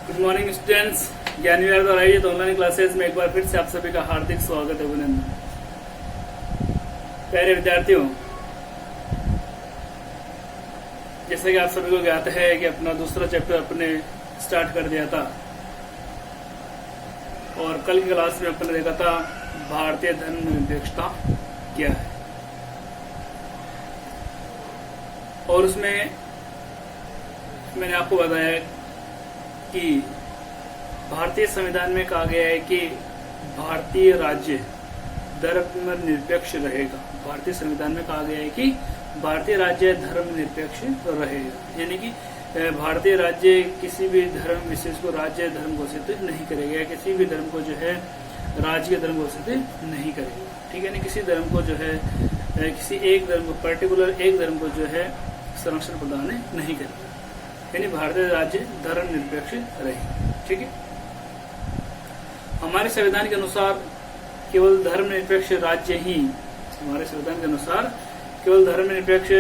Good morning students, ज्ञान विहार द्वारा आयोजित ऑनलाइन क्लासेस में एक बार फिर से आप सभी का हार्दिक स्वागत है। अभिनंदन। प्यारे विद्यार्थियों, जैसा कि आप सभी को ज्ञात है कि अपना दूसरा चैप्टर अपने स्टार्ट कर दिया था और कल की क्लास में अपने देखा था भारतीय धर्मनिरपेक्षता क्या है, और उसमें मैंने आपको बताया कि भारतीय संविधान में कहा गया है कि भारतीय राज्य धर्मनिरपेक्ष रहेगा। भारतीय संविधान में कहा गया है कि भारतीय राज्य धर्मनिरपेक्ष रहेगा, यानी कि भारतीय राज्य किसी भी धर्म विशेष को राज्य धर्म घोषित नहीं करेगा, किसी भी धर्म को जो है राज्य धर्म घोषित नहीं करेगा। ठीक है, यानी किसी धर्म को जो है किसी एक धर्म को पर्टिकुलर एक धर्म को जो है संरक्षण प्रदान नहीं करेगा, यानी भारतीय राज्य धर्मनिरपेक्ष रहेगा। ठीक है, हमारे संविधान के अनुसार केवल धर्मनिरपेक्ष राज्य ही हमारे संविधान के अनुसार केवल धर्मनिरपेक्ष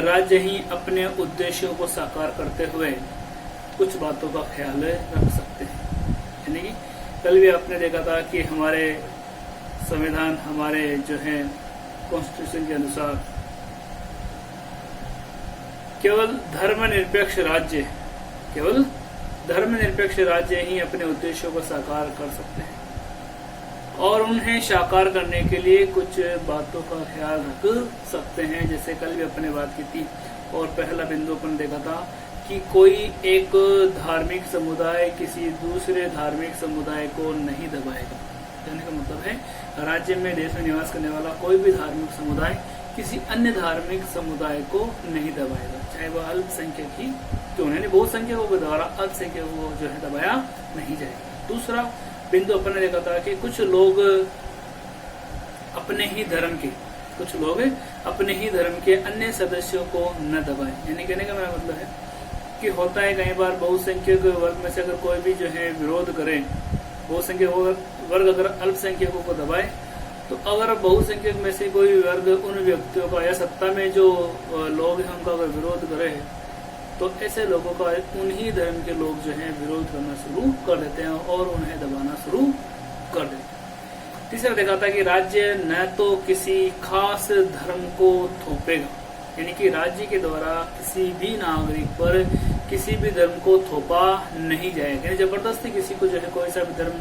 राज्य ही अपने उद्देश्यों को साकार करते हुए कुछ बातों का ख्याल रख सकते हैं। यानी कि कल भी आपने देखा था कि हमारे संविधान हमारे जो है कॉन्स्टिट्यूशन के अनुसार केवल धर्मनिरपेक्ष राज्य ही अपने उद्देश्यों को साकार कर सकते हैं, और उन्हें साकार करने के लिए कुछ बातों का ख्याल रख सकते हैं। जैसे कल भी अपने बात की थी और पहला बिंदु अपन देखा था कि कोई एक धार्मिक समुदाय किसी दूसरे धार्मिक समुदाय को नहीं दबाएगा। कहने का मतलब है राज्य में देश में निवास करने वाला कोई भी धार्मिक समुदाय किसी अन्य धार्मिक समुदाय को नहीं दबाएगा, चाहे वह अल्पसंख्यक ही क्यों नहीं। बहुसंख्यकों के द्वारा अल्पसंख्यकों को जो है दबाया नहीं जाएगा। दूसरा बिंदु अपन ने देखा था कि कुछ लोग अपने ही धर्म के अन्य सदस्यों को न दबाए। यानी कहने का मेरा मतलब है कि होता है कई बार बहुसंख्यक वर्ग में से अगर कोई भी जो है विरोध करे, बहुसंख्यक वर्ग अगर अल्पसंख्यकों को दबाए, तो अगर बहुसंख्यक में से कोई वर्ग उन व्यक्तियों का या सत्ता में जो लोग हैं उनका अगर विरोध करे, तो ऐसे लोगों का उन्हीं धर्म के लोग जो है विरोध करना शुरू कर देते हैं और उन्हें दबाना शुरू कर देते हैं। तीसरा देखा था कि राज्य न तो किसी खास धर्म को थोपेगा, यानी कि राज्य के द्वारा किसी भी नागरिक पर किसी भी धर्म को थोपा नहीं जाएगा, यानी जबरदस्ती किसी को जो है कोई सा भी धर्म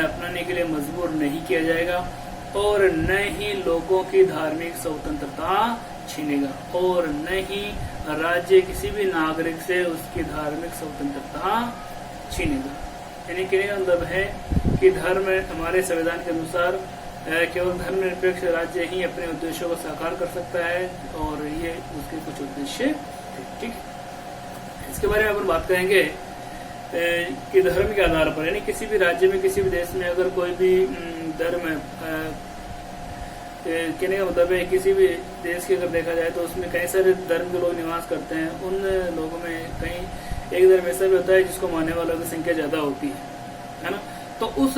अपनाने के लिए मजबूर नहीं किया जाएगा, और न ही लोगों की धार्मिक स्वतंत्रता छीनेगा, और न ही राज्य किसी भी नागरिक से उसकी धार्मिक स्वतंत्रता छीनेगा। यानी कहने का मतलब है कि धर्म हमारे संविधान के अनुसार केवल धर्मनिरपेक्ष राज्य ही अपने उद्देश्यों को साकार कर सकता है, और ये उसके कुछ उद्देश्य थे। ठीक, इसके बारे में अपन बात करेंगे कि धर्म के आधार पर, यानी किसी भी राज्य में किसी भी देश में अगर कोई भी धर्म कहने का मतलब है किसी भी देश की अगर देखा जाए तो उसमें कई सारे धर्म के लोग निवास करते हैं। उन लोगों में कहीं एक धर्म ऐसा भी होता है जिसको मानने वालों की संख्या ज्यादा होती है ना। तो उस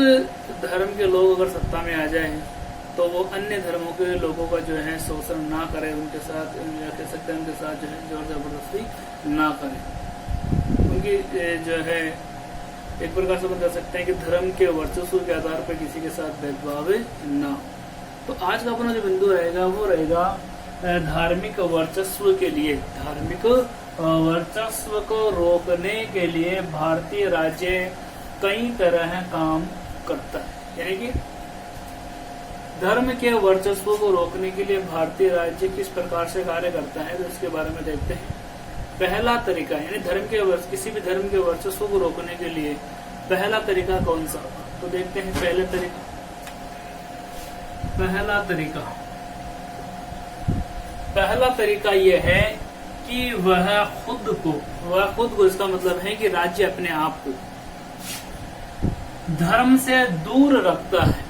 धर्म के लोग अगर सत्ता में आ जाए तो वो अन्य धर्मों के लोगों का जो है शोषण ना करे, उनके साथ या कह सकते हैं उनके साथ जो है जोर जबरदस्ती ना करे, उनकी जो है एक प्रकार से बता सकते हैं कि धर्म के वर्चस्व के आधार पर किसी के साथ भेदभाव ना। तो आज का अपना जो बिंदु रहेगा वो रहेगा धार्मिक वर्चस्व के लिए, धार्मिक वर्चस्व को रोकने के लिए भारतीय राज्य कई तरह काम करता है। यानी कि धर्म के वर्चस्व को रोकने के लिए भारतीय राज्य किस प्रकार से कार्य करता है, तो इसके बारे में देखते हैं। पहला तरीका, यानी किसी भी धर्म के वर्चस्व को रोकने के लिए पहला तरीका कौन सा, तो देखते हैं। पहला तरीका यह है कि वह खुद को इसका मतलब है कि राज्य अपने आप को धर्म से दूर रखता है।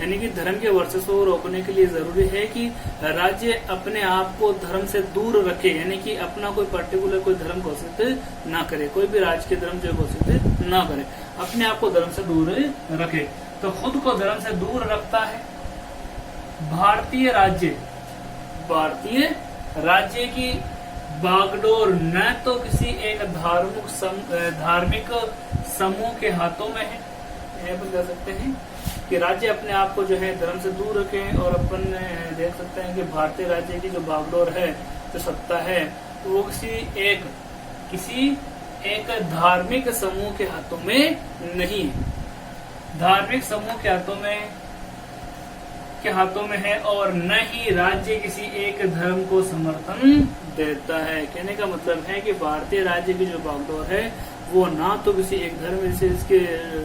यानी कि धर्म के वर्चस्व को रोकने के लिए जरूरी है कि राज्य अपने आप को धर्म से दूर रखे, यानी कि अपना कोई पर्टिकुलर कोई धर्म घोषित ना करे, कोई भी राज्य के धर्म जो घोषित ना करे, अपने आप को धर्म से दूर रखे। तो खुद को धर्म से दूर रखता है। भारतीय राज्य की बागडोर न तो किसी एक धार्मिक समूह के हाथों में है, अपन कह सकते हैं कि राज्य अपने आप को जो है धर्म से दूर रखे, और अपन देख सकते हैं कि भारतीय राज्य की जो बागडोर है, जो सत्ता है, वो किसी एक धार्मिक समूह के हाथों में नहीं है, धार्मिक समूह के हाथों में है, और न ही राज्य किसी एक धर्म को समर्थन देता है। कहने का मतलब है कि भारतीय राज्य की जो बागडोर है वो ना तो किसी एक धर्म विशेष के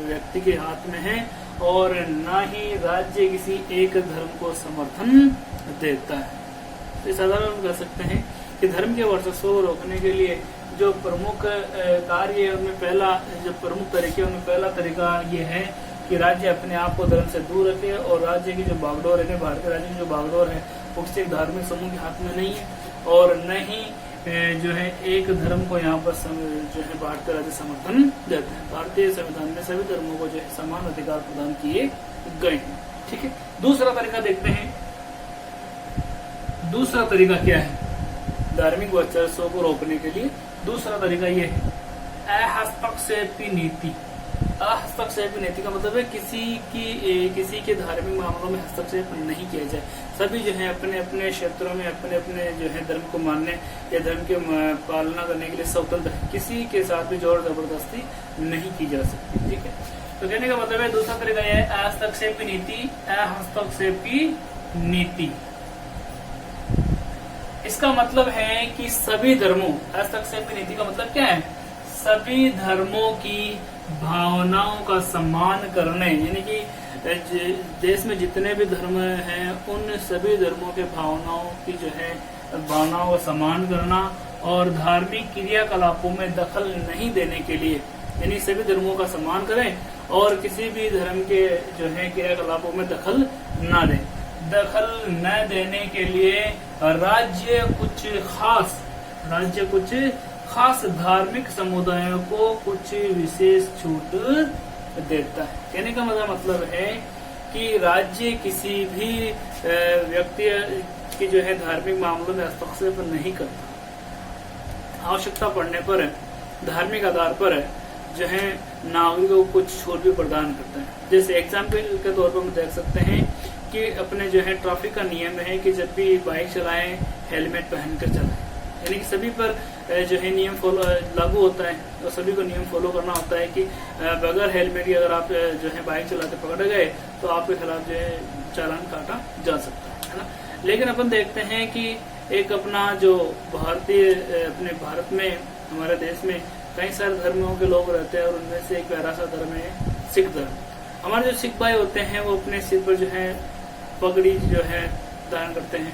व्यक्ति के हाथ में है, और न ही राज्य किसी एक धर्म को समर्थन देता है। तो साधारण कह सकते हैं कि धर्म के वर्चस्व को रोकने के लिए जो प्रमुख कार्य है उनमें पहला तरीका ये है कि राज्य अपने आप को धर्म से दूर रखे, और राज्य की जो बागडोर है, भारतीय राज्य की जो बागडोर है, वो किसी धार्मिक समूह के हाथ में नहीं है, और न ही जो है एक धर्म को यहाँ पर जो है भारतीय राज्य समर्थन देते हैं। भारतीय संविधान में सभी धर्मों को जो है समान अधिकार प्रदान किए गए हैं। ठीक है, दूसरा तरीका देखते हैं। दूसरा तरीका क्या है धार्मिक वर्चस्व को रोकने के लिए? दूसरा तरीका ये है अहस्तक्षेप की नीति। हस्तक्षेप नीति का मतलब है किसी के धार्मिक मामलों में हस्तक्षेप नहीं किया जाए। सभी जो है अपने अपने क्षेत्रों में अपने अपने जो है धर्म को मानने या धर्म के पालना करने के लिए स्वतंत्र है, किसी के साथ भी जोर जबरदस्ती नहीं की जा सकती। ठीक है, तो कहने का मतलब है दूसरा तरीका यह है हस्तक्षेप की नीति, हस्तक्षेप की नीति। इसका मतलब है कि सभी धर्मों, हस्तक्षेप की नीति का मतलब क्या है? सभी धर्मों की भावनाओं का सम्मान करने, यानी कि देश में जितने भी धर्म हैं उन सभी धर्मों के भावनाओं का सम्मान करना, और धार्मिक क्रियाकलापों में दखल नहीं देने के लिए, यानी सभी धर्मों का सम्मान करें और किसी भी धर्म के जो है क्रियाकलापों में दखल न दें। दखल न देने के लिए राज्य कुछ खास धार्मिक समुदायों को कुछ विशेष छूट देता है। कहने का मतलब है कि राज्य किसी भी व्यक्ति की जो है धार्मिक मामलों में हस्तक्षेप नहीं करता। आवश्यकता पड़ने पर धार्मिक आधार पर जो है नागरिकों को कुछ छूट भी प्रदान करता है। जैसे एग्जाम्पल के तौर पर हम देख सकते हैं कि अपने जो है ट्रैफिक का नियम है कि जब भी बाइक चलाएं हेलमेट पहनकर चलाएं, यानी कि सभी पर जो है नियम लागू होता है, और सभी को नियम फॉलो करना होता है कि बगैर हेलमेट के अगर आप जो है बाइक चलाते पकड़े गए तो आपके खिलाफ जो है चालान काटा जा सकता है ना। लेकिन अपन देखते हैं कि एक अपना जो अपने भारत में, हमारे देश में कई सारे धर्मों के लोग रहते हैं, और उनमें से एक प्यारा सा धर्म है सिख धर्म। हमारे जो सिख भाई होते हैं वो अपने सिर पर जो है पगड़ी जो है धारण करते हैं,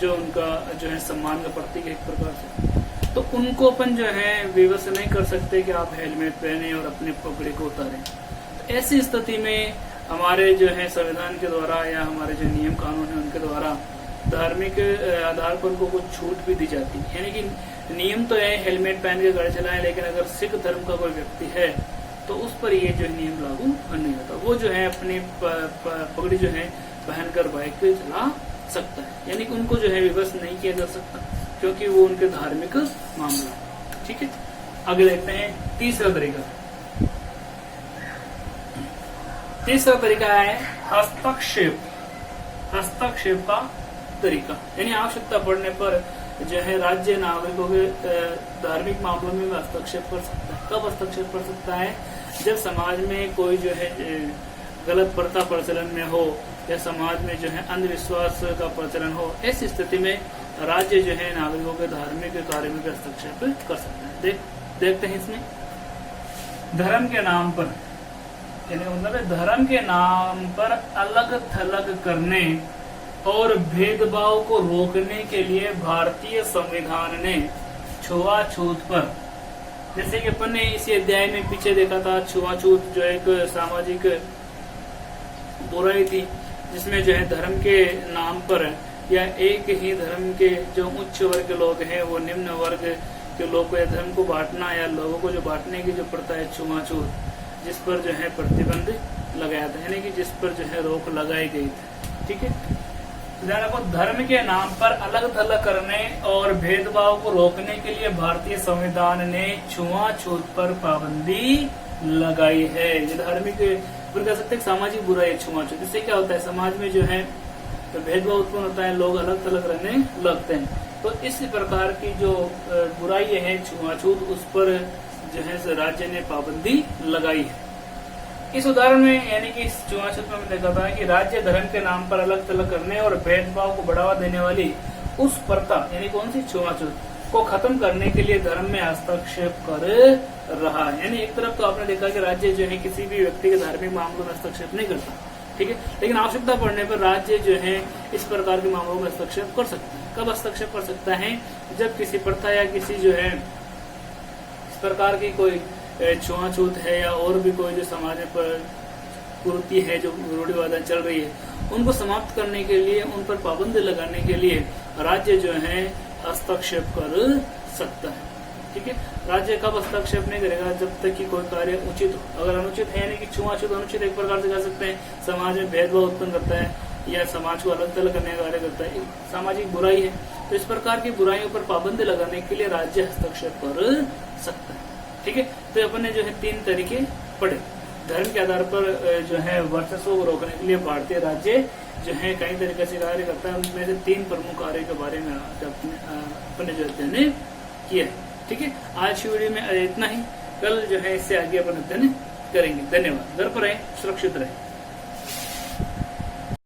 जो उनका जो है सम्मान का प्रतीक है एक प्रकार से। तो उनको अपन जो है विवश नहीं कर सकते कि आप हेलमेट पहने और अपने पगड़ी को उतारें। तो ऐसी स्थिति में हमारे जो है संविधान के द्वारा या हमारे जो नियम कानून है उनके द्वारा धार्मिक आधार पर उनको कुछ छूट भी दी जाती है। यानी कि नियम तो है हेलमेट पहन के गाड़ी चलाएं, लेकिन अगर सिख धर्म का कोई व्यक्ति है तो उस पर ये जो नियम लागू नहीं होता। वो जो है अपनी पगड़ी जो है पहनकर बाइक चला सकता है, यानी कि उनको जो है विवश नहीं किया जा सकता, क्योंकि वो उनके धार्मिक मामला। ठीक है, आगे देखते हैं तीसरा तरीका। तीसरा तरीका है हस्तक्षेप का तरीका, यानी आवश्यकता पड़ने पर जो है राज्य नागरिकों के धार्मिक मामलों में हस्तक्षेप कर सकता है। कब हस्तक्षेप कर सकता है? जब समाज में कोई जो है गलत प्रथा प्रचलन में हो या समाज में जो है अंधविश्वास का प्रचलन हो, ऐसी स्थिति में राज्य जो है नागरिकों के धार्मिक कार्य में हस्तक्षेप कर सकता है। देखते हैं इसमें धर्म के नाम पर, यानी मतलब धर्म के नाम पर अलग थलग करने और भेदभाव को रोकने के लिए भारतीय संविधान ने छुआछूत पर, जैसे कि अपन ने इसी अध्याय में पीछे देखा था, छुआछूत जो एक सामाजिक बुराई थी जिसमें जो है धर्म के नाम पर या एक ही धर्म के जो उच्च वर्ग के लोग हैं वो निम्न वर्ग के लोग को या धर्म को बांटना या लोगों को जो बांटने की जो प्रथा है छुआछूत, जिस पर जो है प्रतिबंध लगाया था, यानी कि जिस पर जो है रोक लगाई गई थी। ठीक है, ध्यान रखो, धर्म के नाम पर अलग थलग करने और भेदभाव को रोकने के लिए भारतीय संविधान ने छुआछूत पर पाबंदी लगाई है। ये धार्मिक कह सकते हैं सामाजिक बुराई है छुआछूत। इससे क्या होता है, समाज में जो है तो भेदभाव उत्पन्न होता है, लोग अलग थलग रहने लगते हैं। तो इस प्रकार की जो बुराई है छुआछूत, उस पर जो है राज्य ने पाबंदी लगाई है। इस उदाहरण में यानी कि इस छुआछूत में देखा था कि राज्य धर्म के नाम पर अलग थलग करने और भेदभाव को बढ़ावा देने वाली उस प्रथा यानी कौन सी छुआछूत को खत्म करने के लिए धर्म में हस्तक्षेप कर रहा है। यानी एक तरफ तो आपने देखा कि राज्य जो है किसी भी व्यक्ति के धार्मिक मामलों में हस्तक्षेप नहीं करता, ठीक है, लेकिन आवश्यकता पड़ने पर राज्य जो है इस प्रकार के मामलों में हस्तक्षेप कर सकता है। कब हस्तक्षेप कर सकता है, जब किसी प्रथा या किसी जो है इस प्रकार की कोई छुआछूत है या और भी कोई जो समाज पर कुरीति है, जो रूढ़िवाद चल रही है, उनको समाप्त करने के लिए, उन पर पाबंदी लगाने के लिए राज्य जो है हस्तक्षेप कर सकता है। ठीक है, राज्य कब हस्तक्षेप नहीं करेगा, जब तक कि कोई कार्य उचित हो। अगर अनुचित है यानी कि छुआछूत अनुचित एक प्रकार से कह सकते हैं, समाज में भेदभाव उत्पन्न करता है या समाज को अलग थलग करने का कार्य करता है, सामाजिक बुराई है, तो इस प्रकार की बुराइयों पर पाबंदी लगाने के लिए राज्य हस्तक्षेप कर सकता है। ठीक है, तो अपन ने जो है 3 तरीके पढ़े। धर्म के आधार पर जो है वर्चस्व को रोकने के लिए भारतीय राज्य जो है कई तरीके से कार्य करता है, उनमें से 3 प्रमुख कार्य के बारे में अपने जो अध्ययन किया है। ठीक है, आज की वीडियो में इतना ही। कल जो है इससे आगे अपन अध्ययन करेंगे। धन्यवाद। घर पर रहें, सुरक्षित रहें।